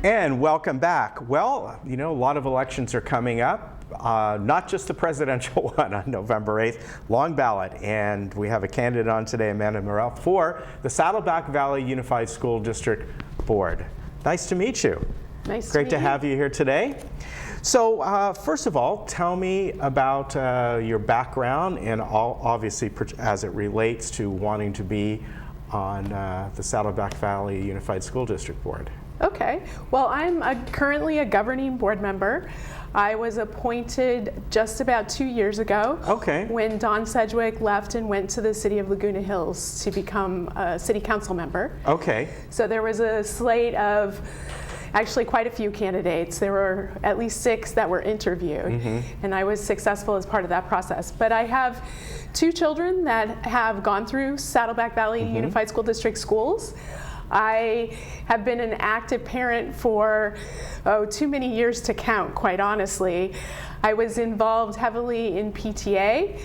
And welcome back. Well, you know, a lot of elections are coming up, not just the presidential one on November 8th, long ballot. And we have a candidate on today, Amanda Morrell, for the Saddleback Valley Unified School District Board. Nice to meet you. Nice Great to have you here today. So first of all, tell me about your background and obviously as it relates to wanting to be on the Saddleback Valley Unified School District Board. Okay, well, I'm currently a governing board member. I was appointed just about 2 years ago. Okay. When Don Sedgwick left and went to the city of Laguna Hills to become a city council member. Okay. So there was a slate of actually quite a few candidates. There were at least 6 that were interviewed, and I was successful as part of that process. But I have 2 children that have gone through Saddleback Valley Unified School District schools. I have been an active parent for, too many years to count, quite honestly. I was involved heavily in PTA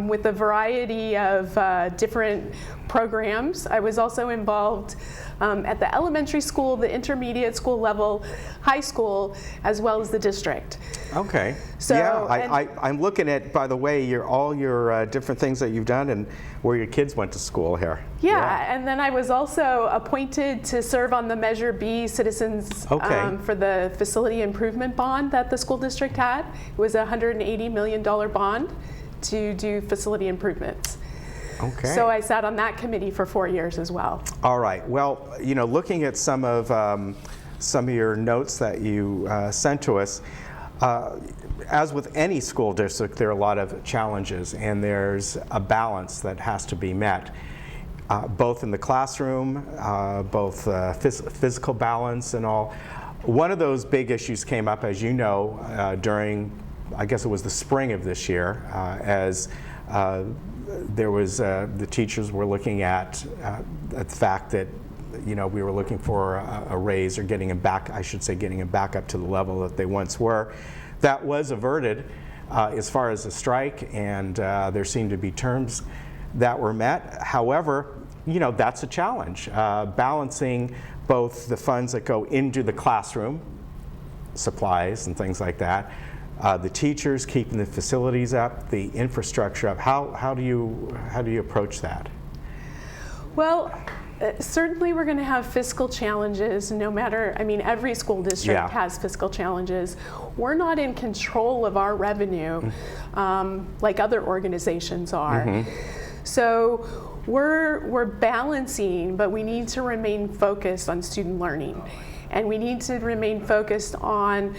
with a variety of different programs. I was also involved at the elementary school, the intermediate school level, high school, as well as the district. Okay. So, yeah, I'm looking at, by the way, all your different things that you've done and where your kids went to school here. Yeah, and then I was also appointed to serve on the Measure B Citizens for the facility improvement bond that the school district had. It was a $180 million bond to do facility improvements. Okay. So I sat on that committee for 4 years as well. All right. Well, you know, looking at some of your notes that you sent to us, as with any school district, there are a lot of challenges, and there's a balance that has to be met, both in the classroom, both physical balance and all. One of those big issues came up, as you know, during, I guess it was the spring of this year, as there was the teachers were looking at the fact that, you know, we were looking for a raise or getting them back, I should say, getting them back up to the level that they once were. That was averted as far as the strike, and there seemed to be terms that were met. However, you know, that's a challenge, balancing both the funds that go into the classroom, supplies and things like that, the teachers, keeping the facilities up, the infrastructure up. How do you approach that? Well, certainly we're going to have fiscal challenges no matter, I mean, every school district has fiscal challenges. We're not in control of our revenue like other organizations are. So we're balancing, but we need to remain focused on student learning. And we need to remain focused on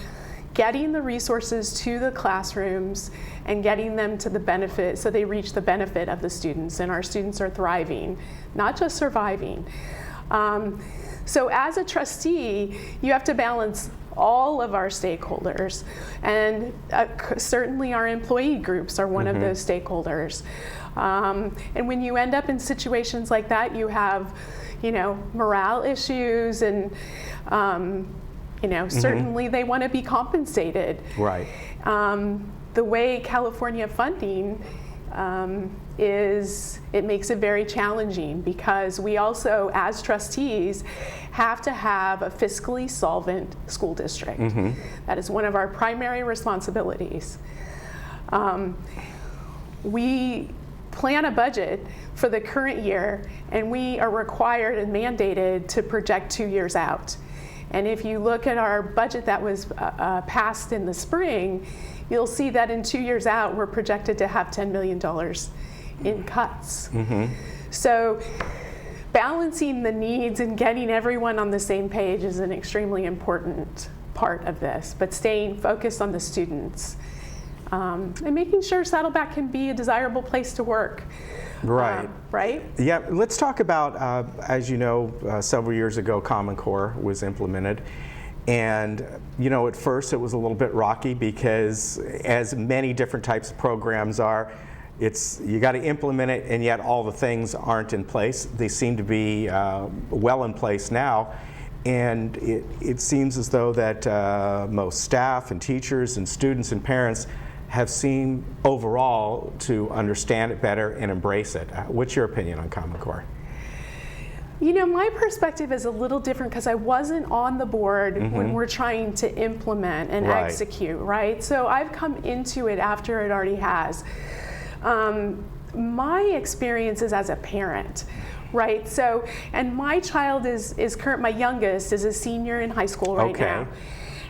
getting the resources to the classrooms and getting them to the benefit, so they reach the benefit of the students, and our students are thriving, not just surviving. So as a trustee, you have to balance all of our stakeholders, and certainly our employee groups are one of those stakeholders. And when you end up in situations like that, you have, you know, morale issues, and you know, certainly they want to be compensated. Right. The way California funding it makes it very challenging, because we also, as trustees, have to have a fiscally solvent school district. That is one of our primary responsibilities. We plan a budget for the current year, and we are required and mandated to project 2 years out. And if you look at our budget that was passed in the spring, you'll see that in 2 years out, we're projected to have $10 million in cuts. So balancing the needs and getting everyone on the same page is an extremely important part of this, but staying focused on the students and making sure Saddleback can be a desirable place to work. Right. Right? Yeah, let's talk about, as you know, several years ago, Common Core was implemented. And, you know, at first it was a little bit rocky, because as many different types of programs are, you got to implement it, and yet all the things aren't in place. They seem to be well in place now. And it seems as though that most staff and teachers and students and parents have seemed overall to understand it better and embrace it. What's your opinion on Common Core? You know, my perspective is a little different because I wasn't on the board when we're trying to implement and execute, right? So I've come into it after it already has. My experience is as a parent, right? So, and my child is my youngest is a senior in high school right now.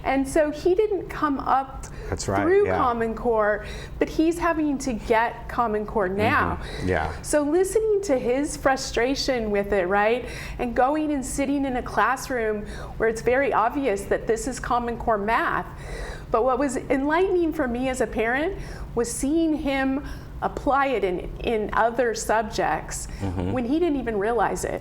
And so he didn't come up through Common Core, but he's having to get Common Core now. So listening to his frustration with it, right? And going and sitting in a classroom where it's very obvious that this is Common Core math. But what was enlightening for me as a parent was seeing him apply it in other subjects when he didn't even realize it.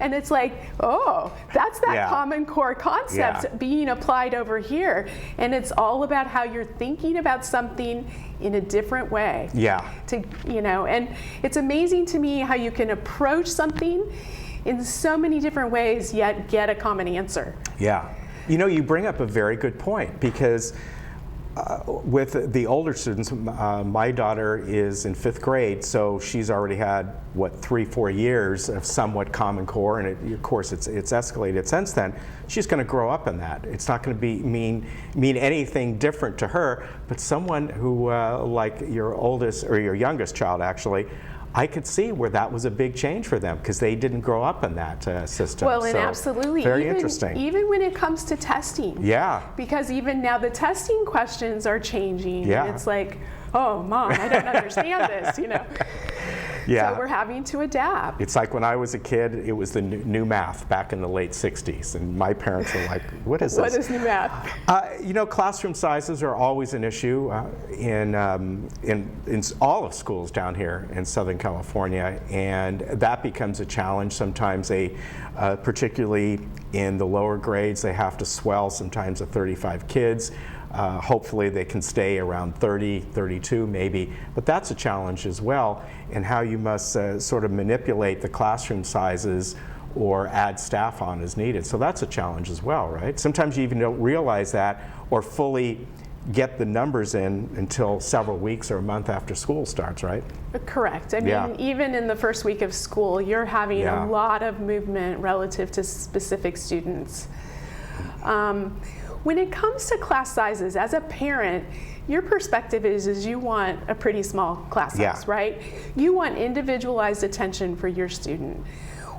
And it's like, oh, that's that Common Core concept being applied over here. And it's all about how you're thinking about something in a different way. To, you know, and it's amazing to me how you can approach something in so many different ways, yet get a common answer. You know, you bring up a very good point, because with the older students, my daughter is in 5th grade, so she's already had, what, 3-4 years of somewhat Common Core, and of course it's escalated since then. She's going to grow up in that. It's not going to mean anything different to her, but someone who, like your oldest, or your youngest child actually, I could see where that was a big change for them, because they didn't grow up in that system. Well, and absolutely. Very interesting. Even when it comes to testing. Because even now the testing questions are changing. And it's like, oh, Mom, I don't understand this, you know. So we're having to adapt. It's like when I was a kid, it was the new math back in the late 60s, and my parents were like, what is this? What is new math? You know, classroom sizes are always an issue in all of schools down here in Southern California, and that becomes a challenge. Sometimes particularly in the lower grades, they have to swell sometimes to 35 kids. Hopefully they can stay around 30, 32 maybe, but that's a challenge as well, and how you must sort of manipulate the classroom sizes or add staff on as needed. So that's a challenge as well, right? Sometimes you even don't realize that or fully get the numbers in until several weeks or a month after school starts, right? Correct. I mean, even in the first week of school, you're having a lot of movement relative to specific students. When it comes to class sizes, as a parent, your perspective is you want a pretty small class size, right? You want individualized attention for your student.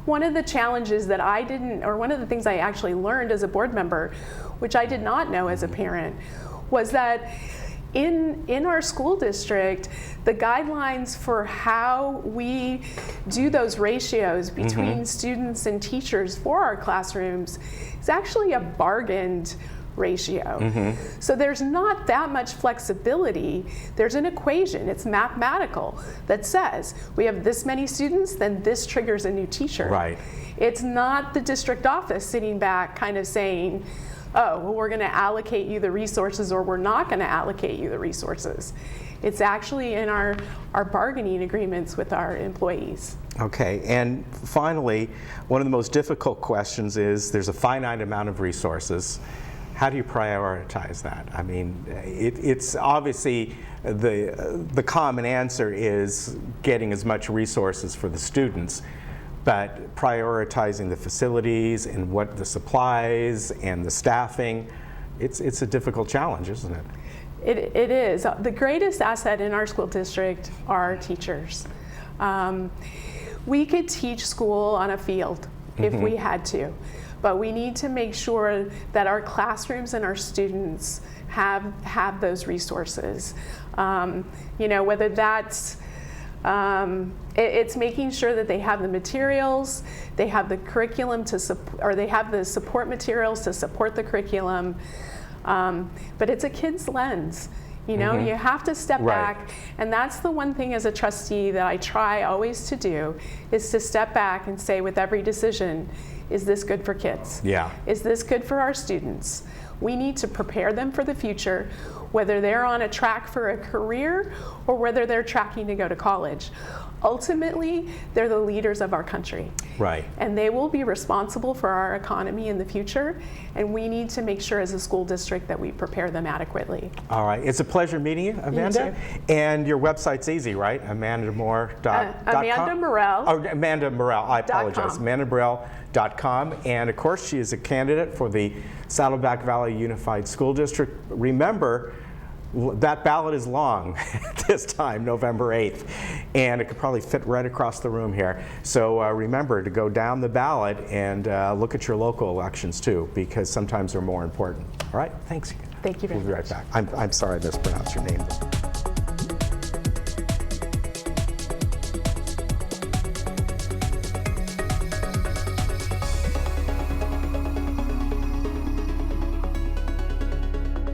One of the challenges that one of the things I actually learned as a board member, which I did not know as a parent, was that in our school district, the guidelines for how we do those ratios between students and teachers for our classrooms is actually a bargained ratio. So there's not that much flexibility. There's an equation, it's mathematical, that says we have this many students, then this triggers a new teacher. It's not the district office sitting back kind of saying, oh, well, we're going to allocate you the resources, or we're not going to allocate you the resources. It's actually in our bargaining agreements with our employees. Okay, and finally, one of the most difficult questions is there's a finite amount of resources. How do you prioritize that? I mean, it's obviously the common answer is getting as much resources for the students, but prioritizing the facilities and what the supplies and the staffing, it's a difficult challenge, isn't it? It is. The greatest asset in our school district are teachers. We could teach school on a field if we had to. But we need to make sure that our classrooms and our students have those resources. You know, whether that's it's making sure that they have the materials, they have the curriculum or they have the support materials to support the curriculum. But it's a kid's lens. You know, you have to step back, and that's the one thing as a trustee that I try always to do, is to step back and say with every decision, is this good for kids? Is this good for our students? We need to prepare them for the future, whether they're on a track for a career or whether they're tracking to go to college. ultimately, they're the leaders of our country. Right. And they will be responsible for our economy in the future, and we need to make sure as a school district that we prepare them adequately. All right. It's a pleasure meeting you, Amanda. You too. And your website's easy, right? Amanda Morrell. Oh, Amanda Morrell. I apologize. .com. AmandaMorrell.com. And of course, she is a candidate for the Saddleback Valley Unified School District. Remember, that ballot is long this time, November 8th, and it could probably fit right across the room here. So remember to go down the ballot and look at your local elections too, because sometimes they're more important. All right, thanks. Thank you very We'll be right back. I'm sorry I mispronounced your name.